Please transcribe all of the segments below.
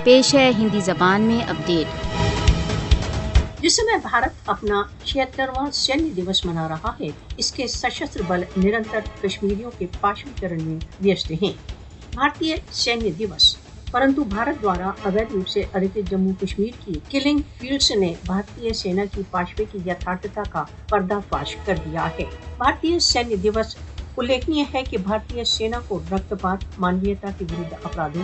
پیش ہے ہندی زبان میں اپڈیٹ۔ جس سمے بھارت اپنا 76واں سینیہ دیوس منا رہا ہے، اس کے سشستر بل نرنتر کشمیریوں کے پاشویکرن میں ویست ہیں۔ بھارتیہ سینیہ دیوس پرنتو بھارت دوارا اویدھ روپ سے ادھکت جموں کشمیر کی کلنگ فیلڈز نے بھارتیہ سینا کی پاشوے کی یتھارتھتا کا پردہ فاش کر دیا ہے۔ بھارتیہ سینیہ دیوس الیکھنیہ ہے کہ بھارتیہ سینا کو رکت پات، مانویتا کے ورد اپرادھوں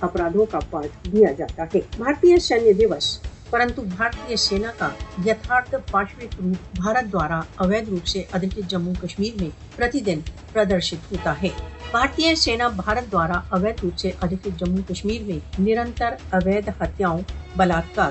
اپرادھوں کا پاٹ دیا جاتا ہے۔ بھارتیہ سینیہ دیوس پرنتو بھارتیہ سینا کا یتھارتھ پاشوک روپ بھارت دوارا اویدھ روپ سے ادھکت جموں کشمیر میں پرتی دن پردرشت ہوتا ہے۔ بھارتیہ سینا بھارت دوارا اویدھ روپ سے ادھکت جموں کشمیر میں نرنتر اویدھ ہتیاؤں، بلاکار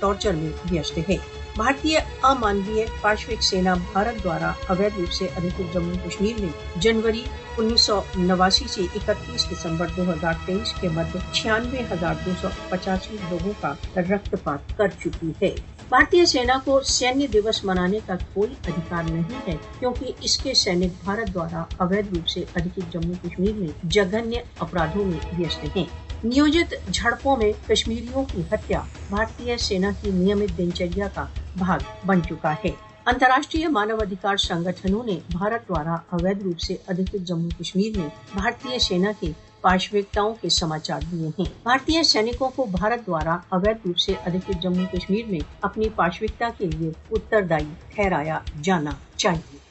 ٹارچر میں ویست ہے۔ بھارتیہ امانویہ پاشوک سینا بھارت دوارا اویدھ روپ سے ادھکت جموں کشمیر میں جنوری 1989 سے 31 دسمبر 2023 کے مدھیہ 96,285 لوگوں کا رکت پات کر چکی ہے۔ بھارتیہ سینا کو سینیہ دیوس منانے کا کوئی ادھیکار نہیں ہے، کیونکہ اس کے سینک بھارت دوارا اویدھ روپ سے ادھکت جموں کشمیر میں جگھنیہ اپرادھوں میں ویست ہیں۔ نیوجت جھڑپوں میں کشمیریوں کی ہتیا بھارتیہ سینا کی نیمت دنچریا کا بھاگ بن چکا ہے۔ انترراشٹریہ مانو ادھیکار سنگٹھنوں نے بھارت دوارا اویدھ روپ سے ادھکت جموں کشمیر میں بھارتیہ سینا کے پاشوکتاؤں کے سماچار دیے ہیں۔ بھارتیہ سینکوں کو بھارت دوارا اویدھ روپ سے ادھکت جموں کشمیر میں اپنی پاشوکتا کے لیے اتردائی ٹھہرایا جانا چاہیے۔